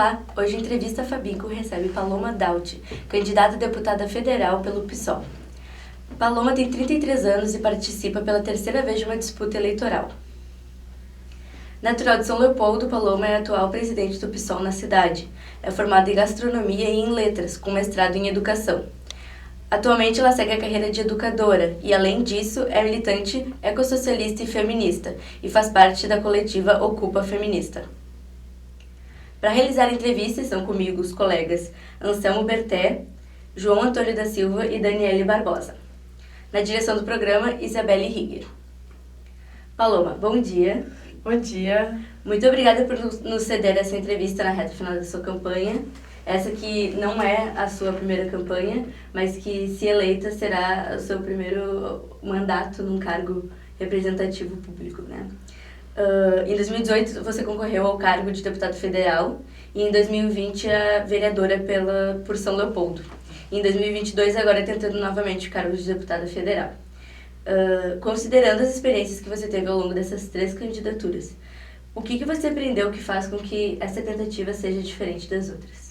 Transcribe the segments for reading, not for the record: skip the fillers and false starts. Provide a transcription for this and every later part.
Olá, hoje a Entrevista Fabico recebe Paloma Dauti, candidata a deputada federal pelo PSOL. Paloma tem 33 anos e participa pela terceira vez de uma disputa eleitoral. Natural de São Leopoldo, Paloma é a atual presidente do PSOL na cidade. É formada em gastronomia e em letras, com mestrado em educação. Atualmente ela segue a carreira de educadora e, além disso, é militante ecossocialista e feminista e faz parte da coletiva Ocupa Feminista. Para realizar a entrevista estão comigo os colegas Anselmo Berté, João Antônio da Silva e Daniele Barbosa. Na direção do programa, Isabelle Rigger. Paloma, bom dia. Bom dia. Muito obrigada por nos ceder essa entrevista na reta final da sua campanha. Essa que não é a sua primeira campanha, mas que, se eleita, será o seu primeiro mandato num cargo representativo público, né? Em 2018, você concorreu ao cargo de deputado federal e em 2020 a vereadora por São Leopoldo. E em 2022, agora tentando novamente o cargo de deputada federal. Considerando as experiências que você teve ao longo dessas 3 candidaturas, o que você aprendeu que faz com que essa tentativa seja diferente das outras?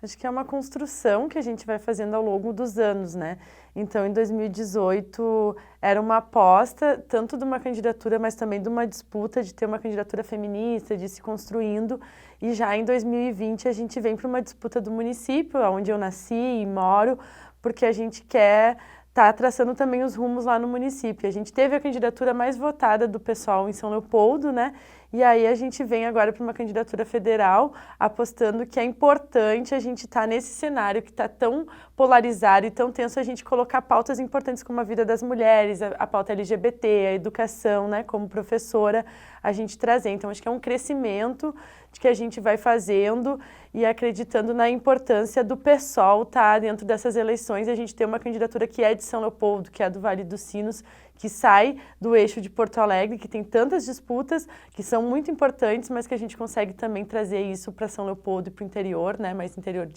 Acho que é uma construção que a gente vai fazendo ao longo dos anos, né? Então, em 2018, era uma aposta, tanto de uma candidatura, mas também de uma disputa, de ter uma candidatura feminista, de se construindo. E já em 2020, a gente vem para uma disputa do município, onde eu nasci e moro, porque a gente quer estar traçando também os rumos lá no município. A gente teve a candidatura mais votada do pessoal em São Leopoldo, né? E aí a gente vem agora para uma candidatura federal, apostando que é importante a gente estar nesse cenário que está tão polarizado e tão tenso, a gente colocar pautas importantes como a vida das mulheres, a pauta LGBT, a educação, né? Como professora, a gente trazer. Então, acho que é um crescimento de que a gente vai fazendo e acreditando na importância do PSOL estar dentro dessas eleições e a gente ter uma candidatura que é de São Leopoldo, que é do Vale dos Sinos, que sai do eixo de Porto Alegre, que tem tantas disputas que são muito importantes, mas que a gente consegue também trazer isso para São Leopoldo e para o interior, né, mais interior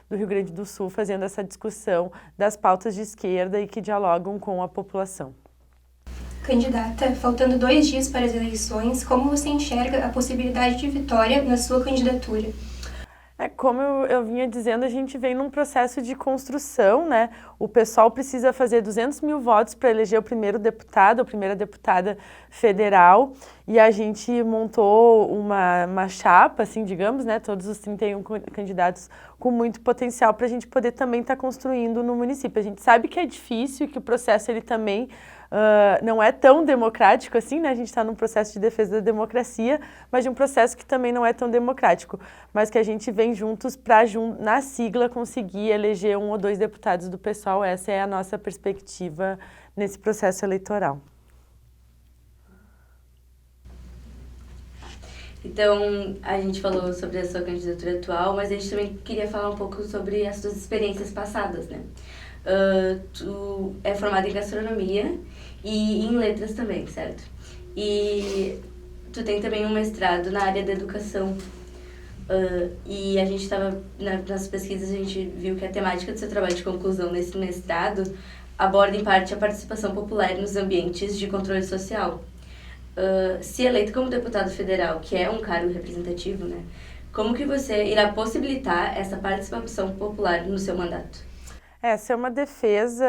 do Rio Grande do Sul, fazendo essa discussão das pautas de esquerda e que dialogam com a população. Candidata, faltando 2 dias para as eleições, como você enxerga a possibilidade de vitória na sua candidatura? Como eu vinha dizendo, a gente vem num processo de construção, né? O pessoal precisa fazer 200 mil votos para eleger o primeiro deputado, a primeira deputada federal, e a gente montou uma chapa, assim, digamos, né? Todos os 31 candidatos com muito potencial para a gente poder também estar construindo no município. A gente sabe que é difícil e que o processo ele também não é tão democrático assim, né? A gente está num processo de defesa da democracia, mas de um processo que também não é tão democrático, mas que a gente vem juntos para, na sigla, conseguir eleger 1 ou 2 deputados do PSOL. Essa é a nossa perspectiva nesse processo eleitoral. Então, a gente falou sobre a sua candidatura atual, mas a gente também queria falar um pouco sobre as suas experiências passadas, né? Tu é formada em gastronomia e em letras também, certo? E tu tem também um mestrado na área da educação. E a gente estava, nas pesquisas, a gente viu que a temática do seu trabalho de conclusão nesse mestrado aborda, em parte, a participação popular nos ambientes de controle social. Se eleito como deputado federal, que é um cargo representativo, né? Como que você irá possibilitar essa participação popular no seu mandato? Essa é uma defesa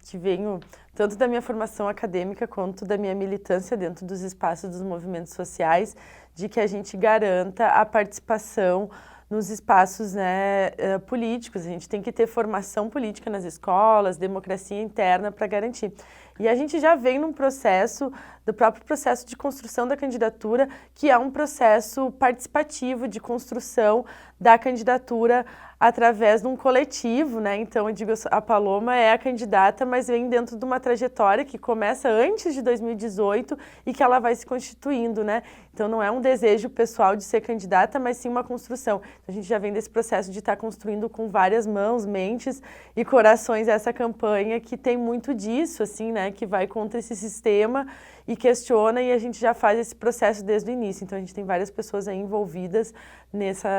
que venho tanto da minha formação acadêmica quanto da minha militância dentro dos espaços dos movimentos sociais, de que a gente garanta a participação nos espaços, né, políticos. A gente tem que ter formação política nas escolas, democracia interna para garantir. E a gente já vem num processo, do próprio processo de construção da candidatura, que é um processo participativo de construção da candidatura através de um coletivo, né? Então, eu digo, a Paloma é a candidata, mas vem dentro de uma trajetória que começa antes de 2018 e que ela vai se constituindo, né? Então, não é um desejo pessoal de ser candidata, mas sim uma construção. Então, a gente já vem desse processo de estar construindo com várias mãos, mentes e corações essa campanha que tem muito disso, assim, né? Que vai contra esse sistema e questiona, e a gente já faz esse processo desde o início. Então, a gente tem várias pessoas aí envolvidas nessa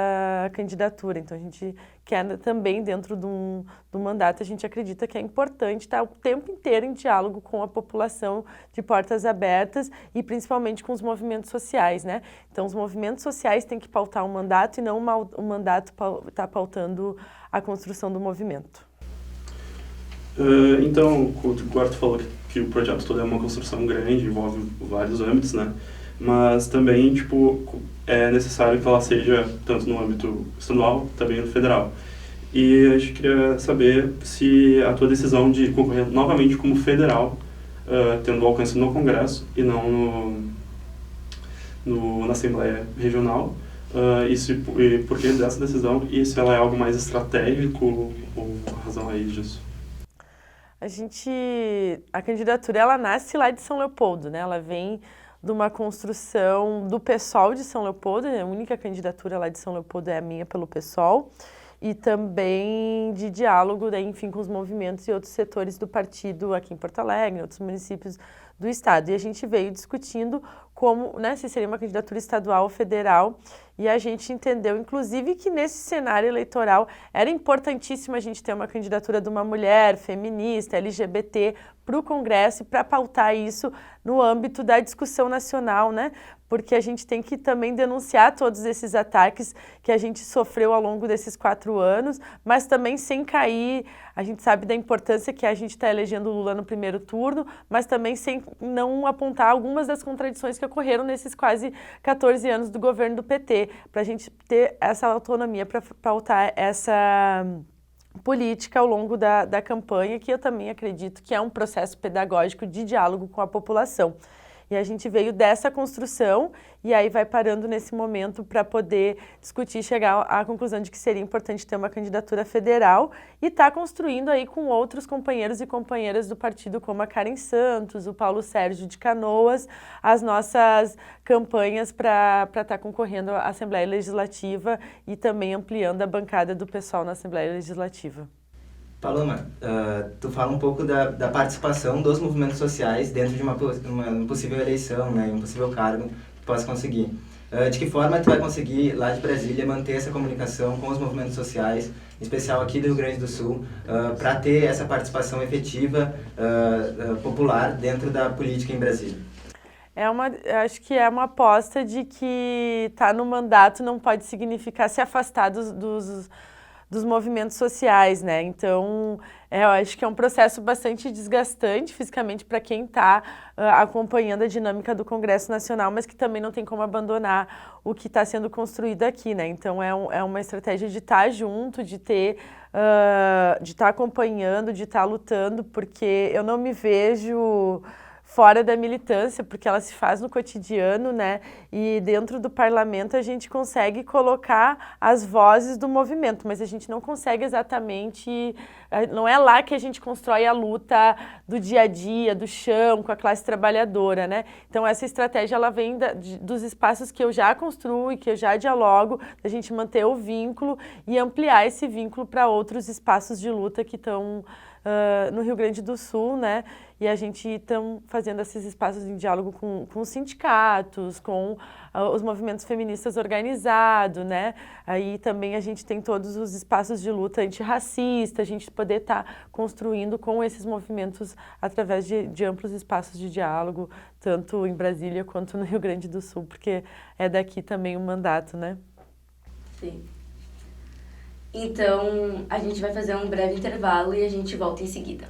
candidatura. Então, a gente quer também, dentro do mandato, a gente acredita que é importante estar o tempo inteiro em diálogo com a população, de portas abertas, e principalmente com os movimentos sociais, né? Então, os movimentos sociais têm que pautar o mandato e não o mandato está pautando a construção do movimento. Então, agora tu falou que o projeto todo é uma construção grande, envolve vários âmbitos, né? Mas também, tipo, é necessário que ela seja tanto no âmbito estadual, também no federal. E a gente queria saber se a tua decisão de concorrer novamente como federal, tendo alcance no Congresso e não na Assembleia Regional, e por que dessa decisão, e se ela é algo mais estratégico ou a razão aí disso. A candidatura, ela nasce lá de São Leopoldo, né? Ela vem de uma construção do PSOL de São Leopoldo, a única candidatura lá de São Leopoldo é a minha pelo PSOL, e também de diálogo, daí, enfim, com os movimentos e outros setores do partido aqui em Porto Alegre, em outros municípios do estado. E a gente veio discutindo como, né, se seria uma candidatura estadual ou federal, e a gente entendeu, inclusive, que nesse cenário eleitoral era importantíssimo a gente ter uma candidatura de uma mulher feminista, LGBT, para o Congresso e para pautar isso no âmbito da discussão nacional, né? Porque a gente tem que também denunciar todos esses ataques que a gente sofreu ao longo desses 4 anos, mas também sem cair. A gente sabe da importância que a gente está elegendo o Lula no primeiro turno, mas também sem não apontar algumas das contradições que ocorreram nesses quase 14 anos do governo do PT, para a gente ter essa autonomia para pautar essa política ao longo da campanha, que eu também acredito que é um processo pedagógico de diálogo com a população. E a gente veio dessa construção e aí vai parando nesse momento para poder discutir e chegar à conclusão de que seria importante ter uma candidatura federal e estar construindo aí com outros companheiros e companheiras do partido, como a Karen Santos, o Paulo Sérgio de Canoas, as nossas campanhas para estar concorrendo à Assembleia Legislativa e também ampliando a bancada do pessoal na Assembleia Legislativa. Paloma, tu fala um pouco da participação dos movimentos sociais dentro de uma possível eleição, né, um possível cargo que tu possa conseguir. De que forma tu vai conseguir, lá de Brasília, manter essa comunicação com os movimentos sociais, em especial aqui do Rio Grande do Sul, para ter essa participação efetiva, popular, dentro da política em Brasília? Acho que é uma aposta de que estar no mandato não pode significar se afastar dos movimentos sociais, né? Então, eu acho que é um processo bastante desgastante fisicamente para quem está acompanhando a dinâmica do Congresso Nacional, mas que também não tem como abandonar o que está sendo construído aqui, né? Então, é uma estratégia de estar junto, de estar acompanhando, de estar lutando, porque eu não me vejo fora da militância, porque ela se faz no cotidiano, né? E dentro do parlamento a gente consegue colocar as vozes do movimento, mas a gente não consegue exatamente, não é lá que a gente constrói a luta do dia a dia, do chão, com a classe trabalhadora, né? Então essa estratégia, ela vem dos espaços que eu já construo e que eu já dialogo, da gente manter o vínculo e ampliar esse vínculo para outros espaços de luta que estão no Rio Grande do Sul, né? E a gente está fazendo esses espaços em diálogo com os sindicatos, com os movimentos feministas organizados, né? Aí também a gente tem todos os espaços de luta antirracista, a gente poder estar construindo com esses movimentos através de amplos espaços de diálogo, tanto em Brasília quanto no Rio Grande do Sul, porque é daqui também o mandato, né? Sim. Então, a gente vai fazer um breve intervalo e a gente volta em seguida.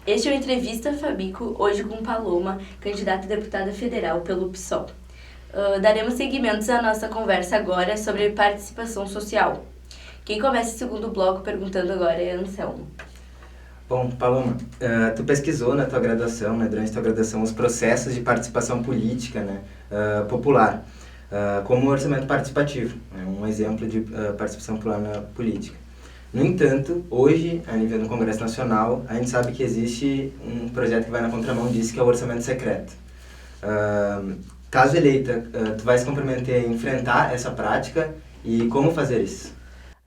Este é o Entrevista Fabico, hoje com Paloma, candidata a deputada federal pelo PSOL. Daremos seguimentos à nossa conversa agora sobre participação social. Quem começa o segundo bloco perguntando agora é Anselmo. Bom, Paloma, tu pesquisou na tua graduação, né, durante a tua graduação, os processos de participação política, né, popular, como o orçamento participativo, né, um exemplo de participação popular na política. No entanto, hoje, a nível do Congresso Nacional, a gente sabe que existe um projeto que vai na contramão disso, que é o orçamento secreto. Caso eleita, tu vai se comprometer a enfrentar essa prática e como fazer isso?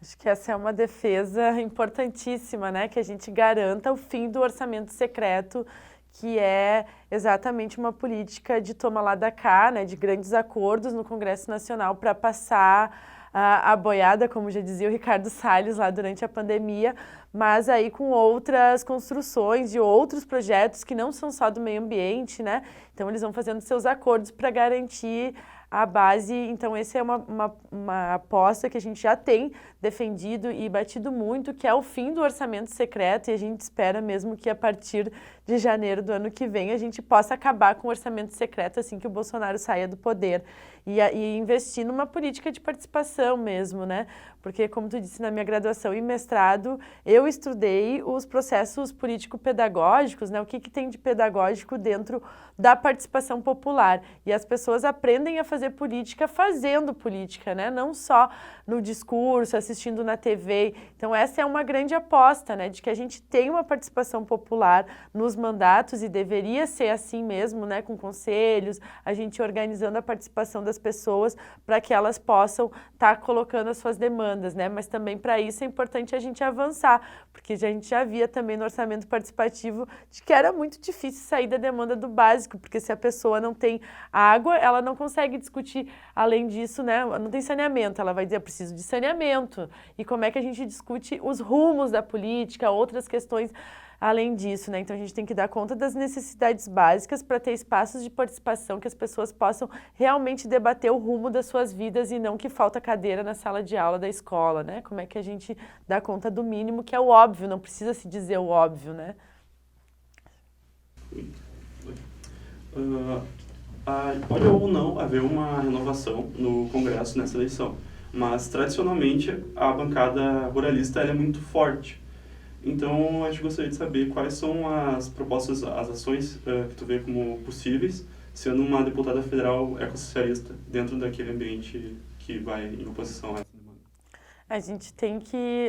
Acho que essa é uma defesa importantíssima, né? Que a gente garanta o fim do orçamento secreto, que é exatamente uma política de toma lá da cá, né? De grandes acordos no Congresso Nacional para passar a boiada, como já dizia o Ricardo Salles lá durante a pandemia, mas aí com outras construções de outros projetos que não são só do meio ambiente, né? Então eles vão fazendo seus acordos para garantir a base. Então essa é uma aposta que a gente já tem defendido e batido muito, que é o fim do orçamento secreto, e a gente espera mesmo que a partir de janeiro do ano que vem a gente possa acabar com o orçamento secreto assim que o Bolsonaro saia do poder e investir numa política de participação mesmo, né? Porque, como tu disse, na minha graduação e mestrado, eu estudei os processos político-pedagógicos, né? O que tem de pedagógico dentro da participação popular. E as pessoas aprendem a fazer política fazendo política, né? Não só no discurso, assistindo na TV. Então, essa é uma grande aposta, né? De que a gente tem uma participação popular nos mandatos e deveria ser assim mesmo, né? Com conselhos, a gente organizando a participação das pessoas para que elas possam estar colocando as suas demandas, né? Mas também para isso é importante a gente avançar, porque a gente já via também no orçamento participativo de que era muito difícil sair da demanda do básico, porque se a pessoa não tem água, ela não consegue discutir além disso, né? Não tem saneamento, ela vai dizer, eu preciso de saneamento. E como é que a gente discute os rumos da política, outras questões além disso, né? Então a gente tem que dar conta das necessidades básicas para ter espaços de participação que as pessoas possam realmente debater o rumo das suas vidas e não que falta cadeira na sala de aula da escola, né? Como é que a gente dá conta do mínimo, que é o óbvio, não precisa se dizer o óbvio, né? Pode ou não haver uma renovação no Congresso nessa eleição, mas tradicionalmente a bancada ruralista ela é muito forte. Então, a gente gostaria de saber quais são as propostas, as ações que tu vê como possíveis, sendo uma deputada federal ecossocialista dentro daquele ambiente que vai em oposição a essa demanda. A gente tem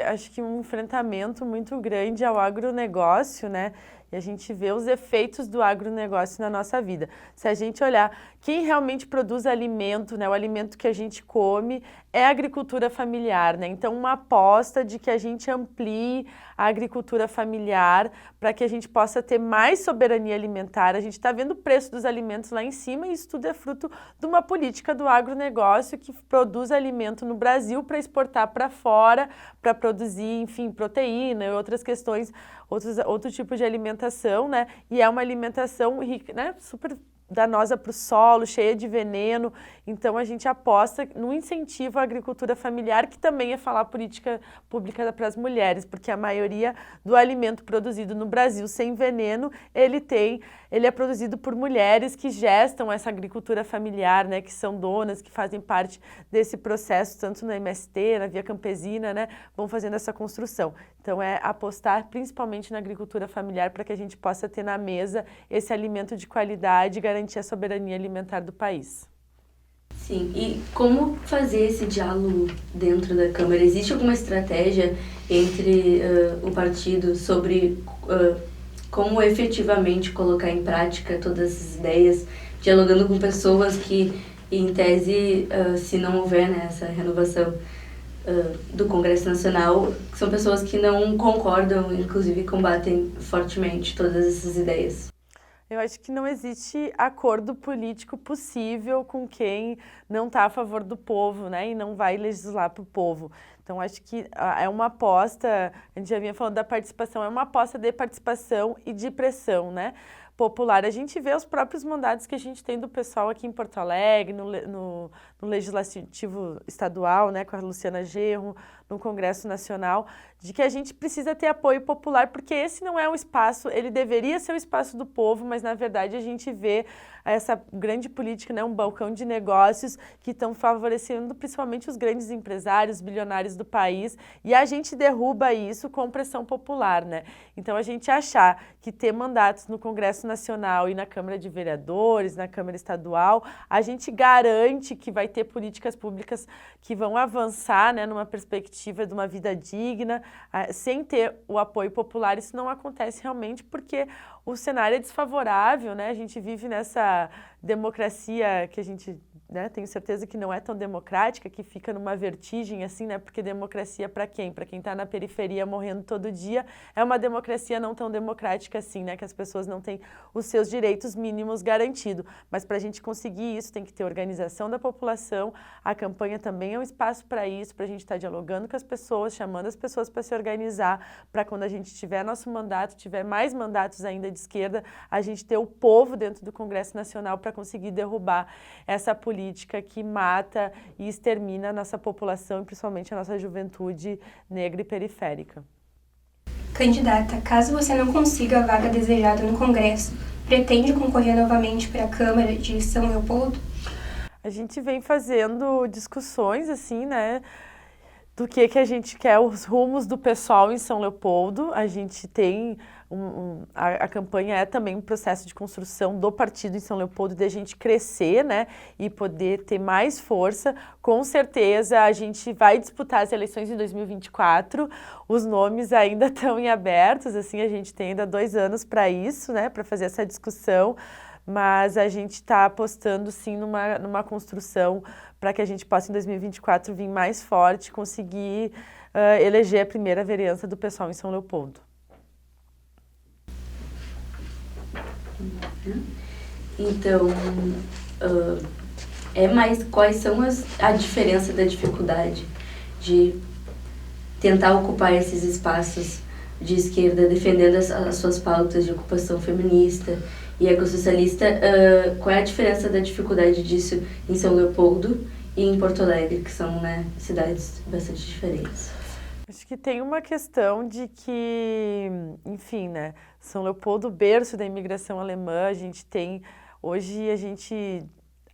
acho que um enfrentamento muito grande ao agronegócio, né? E a gente vê os efeitos do agronegócio na nossa vida. Se a gente olhar quem realmente produz alimento, né, o alimento que a gente come, é a agricultura familiar, né? Então, uma aposta de que a gente amplie a agricultura familiar para que a gente possa ter mais soberania alimentar. A gente está vendo o preço dos alimentos lá em cima e isso tudo é fruto de uma política do agronegócio que produz alimento no Brasil para exportar para fora, para produzir, enfim, proteína e outras questões, outro tipo de alimentação, né? E é uma alimentação rica, né? Super danosa para o solo, cheia de veneno. Então, a gente aposta no incentivo à agricultura familiar, que também é falar política pública para as mulheres, porque a maioria do alimento produzido no Brasil sem veneno, ele é produzido por mulheres que gestam essa agricultura familiar, né, que são donas, que fazem parte desse processo, tanto na MST, na Via Campesina, né, vão fazendo essa construção. Então, é apostar principalmente na agricultura familiar para que a gente possa ter na mesa esse alimento de qualidade e garantir a soberania alimentar do país. Sim, e como fazer esse diálogo dentro da Câmara? Existe alguma estratégia entre o partido sobre como efetivamente colocar em prática todas essas ideias, dialogando com pessoas que, em tese, se não houver, né, essa renovação do Congresso Nacional, são pessoas que não concordam, inclusive combatem fortemente todas essas ideias? Eu acho que não existe acordo político possível com quem não está a favor do povo, né? E não vai legislar para o povo. Então, acho que é uma aposta, a gente já vinha falando da participação, é uma aposta de participação e de pressão, né? Popular. A gente vê os próprios mandatos que a gente tem do pessoal aqui em Porto Alegre, no Legislativo Estadual, né, com a Luciana Genro, no Congresso Nacional, de que a gente precisa ter apoio popular, porque esse não é o espaço, ele deveria ser o espaço do povo, mas na verdade a gente vê essa grande política, né, um balcão de negócios que estão favorecendo principalmente os grandes empresários, bilionários do país, e a gente derruba isso com pressão popular, né? Então a gente achar que ter mandatos no Congresso Nacional e na Câmara de Vereadores, na Câmara Estadual, a gente garante que vai vai ter políticas públicas que vão avançar, né, numa perspectiva de uma vida digna, sem ter o apoio popular. Isso não acontece realmente porque o cenário é desfavorável, né? A gente vive nessa democracia que a gente, né, tenho certeza que não é tão democrática, que fica numa vertigem assim, né? Porque democracia para quem? Para quem está na periferia morrendo todo dia, é uma democracia não tão democrática assim, né? Que as pessoas não têm os seus direitos mínimos garantidos. Mas para a gente conseguir isso, tem que ter organização da população. A campanha também é um espaço para isso, para a gente estar dialogando com as pessoas, chamando as pessoas para se organizar, para quando a gente tiver nosso mandato, tiver mais mandatos ainda de esquerda, a gente ter o povo dentro do Congresso Nacional para conseguir derrubar essa política que mata e extermina a nossa população e principalmente a nossa juventude negra e periférica. Candidata, caso você não consiga a vaga desejada no Congresso, pretende concorrer novamente para a Câmara de São Leopoldo? A gente vem fazendo discussões assim, né, do que a gente quer, os rumos do pessoal em São Leopoldo. A gente tem a campanha é também um processo de construção do partido em São Leopoldo, de a gente crescer, né, e poder ter mais força. Com certeza a gente vai disputar as eleições em 2024, os nomes ainda estão em abertos, assim, a gente tem ainda 2 anos para isso, né, para fazer essa discussão, mas a gente está apostando sim numa construção para que a gente possa em 2024 vir mais forte, conseguir eleger a primeira vereança do pessoal em São Leopoldo. Então, quais são a diferença da dificuldade de tentar ocupar esses espaços de esquerda, defendendo as suas pautas de ocupação feminista e ecossocialista? Qual é a diferença da dificuldade disso em São Leopoldo e em Porto Alegre, que são, né, cidades bastante diferentes? Acho que tem uma questão de que, enfim, né, São Leopoldo, berço da imigração alemã, hoje a gente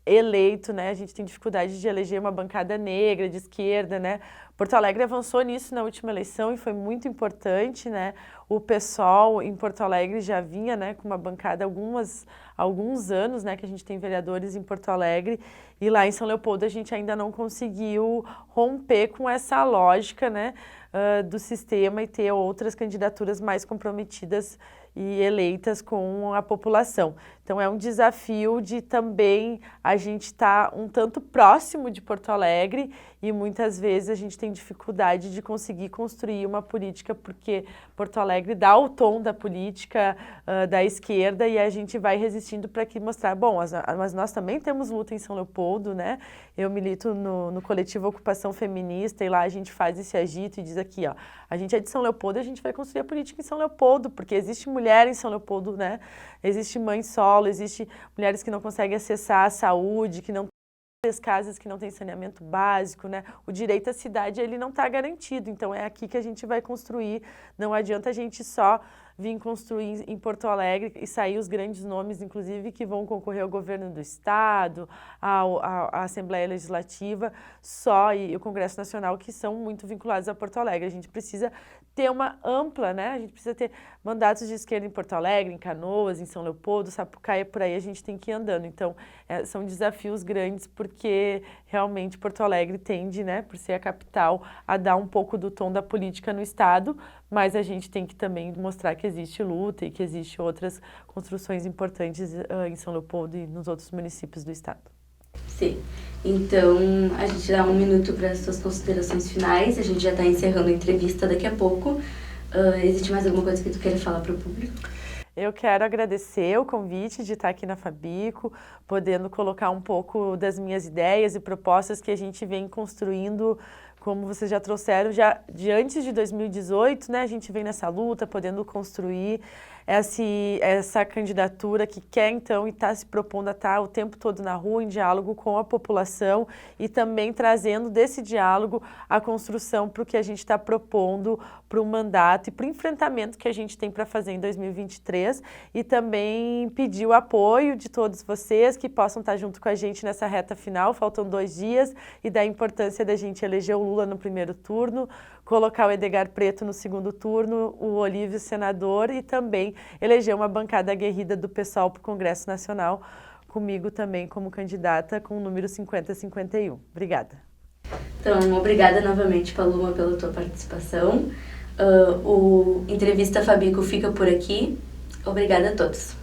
eleito, né, a gente tem dificuldade de eleger uma bancada negra, de esquerda, né. Porto Alegre avançou nisso na última eleição e foi muito importante, né. O PSOL em Porto Alegre já vinha, né, com uma bancada há alguns anos, né, que a gente tem vereadores em Porto Alegre, e lá em São Leopoldo a gente ainda não conseguiu romper com essa lógica, né, do sistema e ter outras candidaturas mais comprometidas e eleitas com a população. Então é um desafio de também a gente estar um tanto próximo de Porto Alegre e muitas vezes a gente tem dificuldade de conseguir construir uma política porque Porto Alegre dá o tom da política da esquerda e a gente vai resistindo para que mostrar, bom, mas nós também temos luta em São Leopoldo, né? Eu milito no coletivo Ocupação Feminista e lá a gente faz esse agito e diz aqui, ó, a gente é de São Leopoldo e a gente vai construir a política em São Leopoldo, porque existe mulher em São Leopoldo, né? Existe mãe solo, existe mulheres que não conseguem acessar a saúde, que não as casas que não têm saneamento básico, né? O direito à cidade, ele não está garantido, então é aqui que a gente vai construir, não adianta a gente só vir construir em Porto Alegre e sair os grandes nomes, inclusive, que vão concorrer ao governo do Estado, à Assembleia Legislativa, e o Congresso Nacional, que são muito vinculados a Porto Alegre. A gente precisa ter uma ampla, né? A gente precisa ter mandatos de esquerda em Porto Alegre, em Canoas, em São Leopoldo, Sapucaia, por aí a gente tem que ir andando. Então, são desafios grandes porque realmente Porto Alegre tende, né, por ser a capital, a dar um pouco do tom da política no Estado, mas a gente tem que também mostrar que existe luta e que existe outras construções importantes em São Leopoldo e nos outros municípios do Estado. Sim. Então, a gente dá 1 minuto para as suas considerações finais. A gente já está encerrando a entrevista daqui a pouco. Existe mais alguma coisa que tu queira falar para o público? Eu quero agradecer o convite de estar aqui na Fabico, podendo colocar um pouco das minhas ideias e propostas que a gente vem construindo, como vocês já trouxeram, já de antes de 2018, né? A gente vem nessa luta, podendo construir essa candidatura que quer, então, e está se propondo a estar o tempo todo na rua, em diálogo com a população e também trazendo desse diálogo a construção para o que a gente está propondo para o mandato e para o enfrentamento que a gente tem para fazer em 2023 e também pedir o apoio de todos vocês que possam estar junto com a gente nessa reta final, faltam 2 dias, e da importância da gente eleger o Lula no primeiro turno, colocar o Edgar Preto no segundo turno, o Olívio senador e também eleger uma bancada aguerrida do PSOL para o Congresso Nacional comigo também como candidata com o número 5051. Obrigada. Então, obrigada novamente, Paloma, pela tua participação. O Entrevista Fabico fica por aqui. Obrigada a todos.